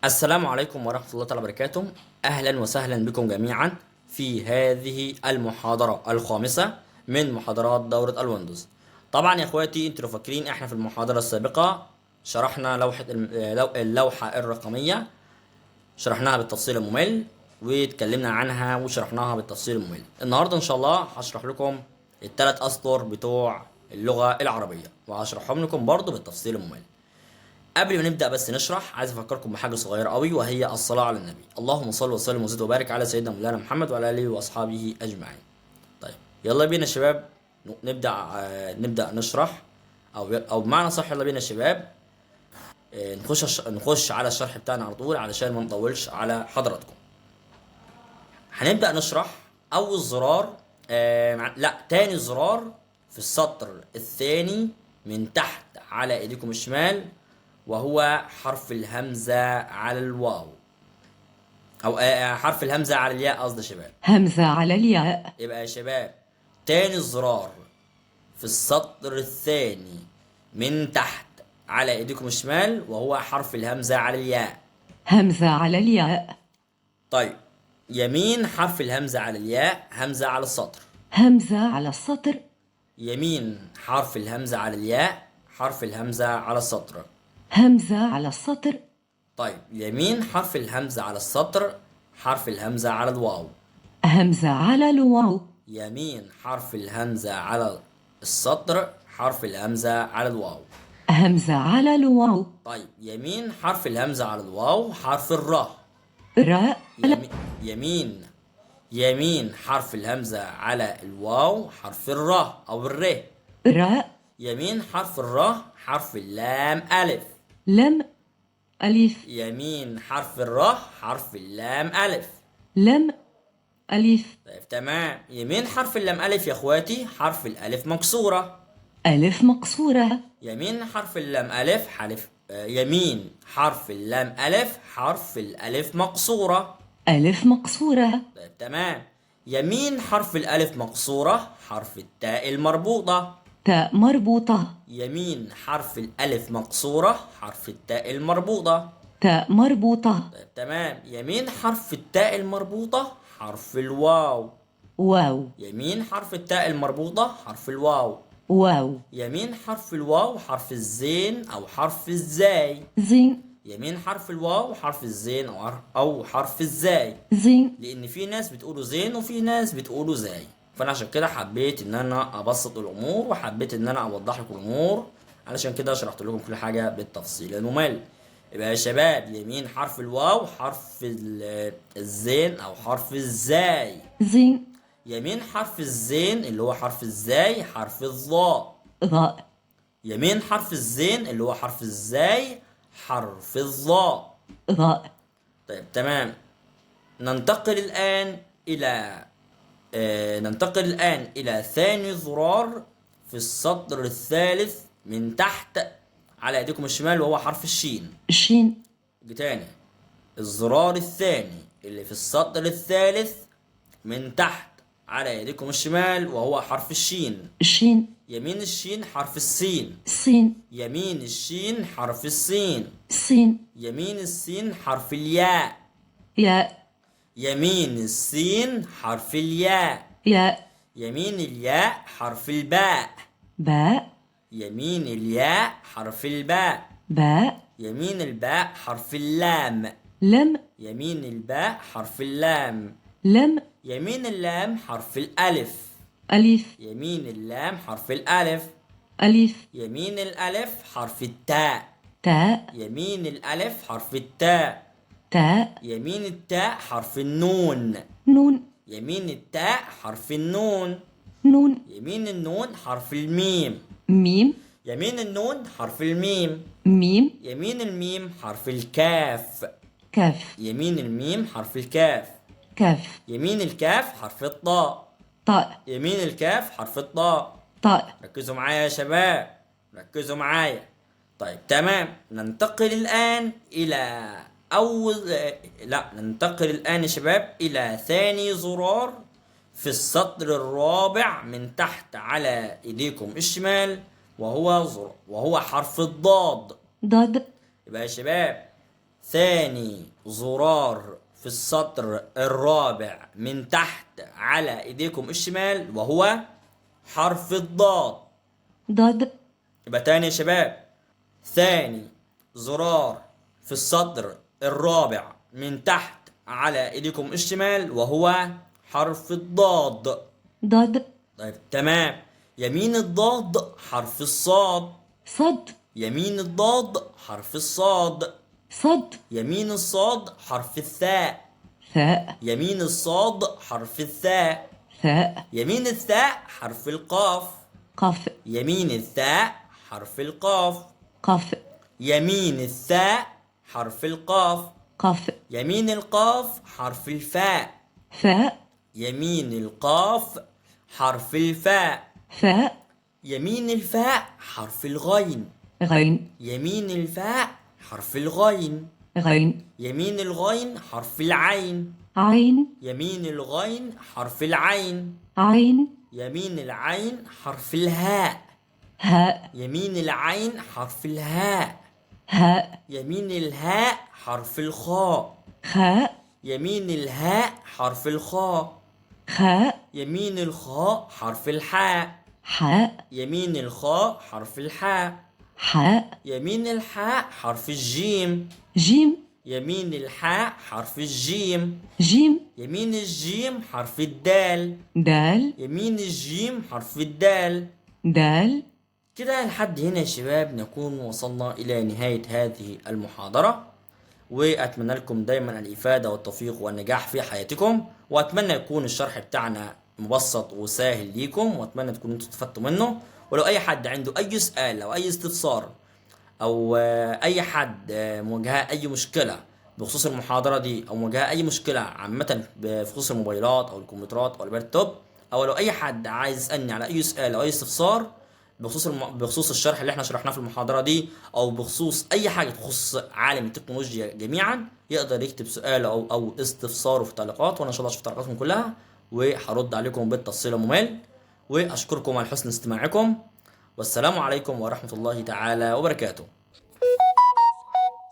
السلام عليكم ورحمة الله تعالى وبركاته. أهلا وسهلا بكم جميعا في هذه المحاضرة الخامسة من محاضرات دورة الويندوز. طبعا يا اخواتي، انتوا لو فاكرين احنا في المحاضرة السابقة شرحنا اللوحة الرقمية، شرحناها بالتفصيل الممل واتكلمنا عنها وشرحناها بالتفصيل الممل. النهاردة ان شاء الله هشرح لكم الثلاث أسطر بتوع اللغة العربية وهشرحهم لكم برضو بالتفصيل الممل. قبل ما نبدأ بس نشرح، عايز افكركم بحاجة صغيرة قوي، وهي الصلاة على النبي. اللهم صل وسلم وزد وبارك على سيدنا مولانا محمد وعلى آله وأصحابه أجمعين. طيب يلا بينا يا شباب نبدأ نشرح، أو بمعنى صح يلا بينا يا شباب نخش على الشرح بتاعنا على طول علشان ما نطولش على حضراتكم. هنبدأ نشرح أول زرار، تاني زرار في السطر الثاني من تحت على ايديكم الشمال، وهو حرف الهمزة على الواو، أو حرف الهمزة على الياء قصدي يا شباب. همزة على الياء. يبقى يا شباب تاني زرار في السطر الثاني من تحت على ايديكم الشمال، وهو حرف الهمزة على الياء. همزة على الياء. طيب يمين حرف الهمزة على الياء، همزة على السطر. همزة على السطر. يمين حرف الهمزة على الياء، حرف الهمزة على السطر. همزة على السطر. طيب يمين حرف الهمزة على السطر، حرف الهمزة على الواو. همزة على الواو. يمين حرف الهمزة على السطر، حرف الهمزة على الواو. همزة على الواو. طيب يمين حرف الهمزة على الواو، حرف الراء. راء. يمين حرف الهمزة على الواو، حرف الراء أو الر. راء. يمين حرف الراء، حرف اللام ألف. لم. ألف. يمين حرف الراء، حرف اللام ألف. لم. ألف. طيب تمام. يمين حرف اللام ألف يا اخواتي، حرف الألف مكسورة. ألف مقصورة. يمين حرف اللام ألف يمين حرف اللام ألف، حرف الألف مقصورة. ألف مقصورة. طيب تمام. يمين حرف الألف مقصورة، حرف التاء المربوطة. تاء مربوطة. يمين حرف الألف مقصورة، حرف التاء المربوطة. تاء مربوطة. طيب تمام. يمين حرف التاء المربوطة، حرف الواو. واو. يمين حرف التاء المربوطة، حرف الواو. واو. يمين حرف الواو، حرف الزين أو حرف الزاي. زين. يمين حرف الواو، حرف الزين أو حرف الزاي. زين. لأن في ناس بتقولوا زين وفي ناس بتقولوا زاي، فأنا عشان كده حبيت إن أنا أبسط الأمور، وحبيت إن أنا أوضح لكم الأمور، علشان كده شرحت لكم كل حاجة بالتفصيل الممل. يبقى يا شباب يمين حرف الواو، حرف الزين أو حرف الزاي. زين. يمين حرف الزين اللي هو حرف الزاي، حرف الظاء. ضاء. يمين حرف الزين اللي هو حرف الزاي، حرف الظاء. ضاء. طيب تمام. ننتقل الآن إلى ثاني زرار في السطر الثالث من تحت على ايديكم الشمال، وهو حرف الشين. شين. تاني، الزرار الثاني اللي في السطر الثالث من تحت على ايديكم الشمال، وهو حرف الشين. شين. يمين الشين حرف السين. سين. يمين الشين حرف السين. سين. يمين السين حرف الياء. ياء. يمين السين حرف الياء. ياء. يمين الياء حرف الباء. باء. يمين الياء حرف الباء. باء. يمين الباء حرف اللام. لم. يمين الباء حرف اللام. لم. يمين اللام حرف الألف. ألف. يمين اللام حرف الألف. ألف. يمين الألف حرف التاء. تاء. يمين الألف حرف التاء. تاء. يمين التاء حرف النون. نون. يمين التاء حرف النون. نون. يمين النون حرف الميم. ميم. يمين النون حرف الميم. ميم. يمين الميم حرف الكاف. كاف. يمين الميم حرف الكاف. كاف. يمين الكاف حرف الطاء. طاء. يمين الكاف حرف الطاء. طاء. ركزوا معايا يا شباب، ركزوا معايا. طيب تمام. ننتقل الآن يا شباب إلى ثاني زرار في السطر الرابع من تحت على إيديكم الشمال، وهو حرف الضاد. ضاد. يبقى يا شباب ثاني زرار في السطر الرابع من تحت على ايديكم الشمال وهو حرف الضاد. ضاد. يبقى تاني يا شباب، ثاني زرار في السطر الرابع من تحت على ايديكم الشمال وهو حرف الضاد. ضاد. طيب تمام. يمين الضاد حرف الصاد. صد. يمين الضاد حرف الصاد. صد. يمين الصاد حرف الثاء. ثاء. يمين الصاد حرف الثاء. ثاء. يمين الثاء حرف القاف. قف. يمين الثاء حرف القاف. قف. يمين الثاء حرف القاف. قف. يمين القاف حرف الفاء. فاء. يمين القاف حرف الفاء. فاء. يمين الفاء حرف الغين. غين. يمين الفاء حرف الغين. غين. يمين الغين حرف العين. عين. يمين الغين حرف العين. عين. يمين العين حرف الهاء. هاء. يمين العين حرف الهاء. هاء. يمين الهاء حرف الخاء. خاء. يمين الهاء حرف الخاء. خاء. يمين الخاء حرف الحاء. حاء. يمين الخاء حرف الحاء. حاء. يمين الحاء حرف الجيم. جيم. يمين الحاء حرف الجيم. جيم. يمين الجيم حرف الدال. دال. يمين الجيم حرف الدال. دال. كده لحد هنا يا شباب نكون وصلنا إلى نهاية هذه المحاضرة، وأتمنى لكم دايما الإفادة والتوفيق والنجاح في حياتكم، وأتمنى يكون الشرح بتاعنا مبسط وسهل ليكم، وأتمنى تكونوا انتوا استفدتوا منه. ولو أي حد عنده أي سؤال أو أي استفسار أو أي حد مواجهة أي مشكلة بخصوص المحاضرة دي، أو مواجهة أي مشكلة عامة بخصوص الموبايلات أو الكمبيوترات أو اللابتوب، أو لو أي حد عايز يسألني على أي سؤال أو أي استفسار بخصوص الشرح اللي احنا شرحناه في المحاضرة دي، او بخصوص اي حاجة تخص عالم التكنولوجيا جميعا، يقدر يكتب سؤال او استفساره في التعليقات، وانا ان شاء الله اشوف تعليقاتكم كلها وهرد عليكم بالتفصيل ممل. واشكركم على حسن استماعكم، والسلام عليكم ورحمة الله تعالى وبركاته.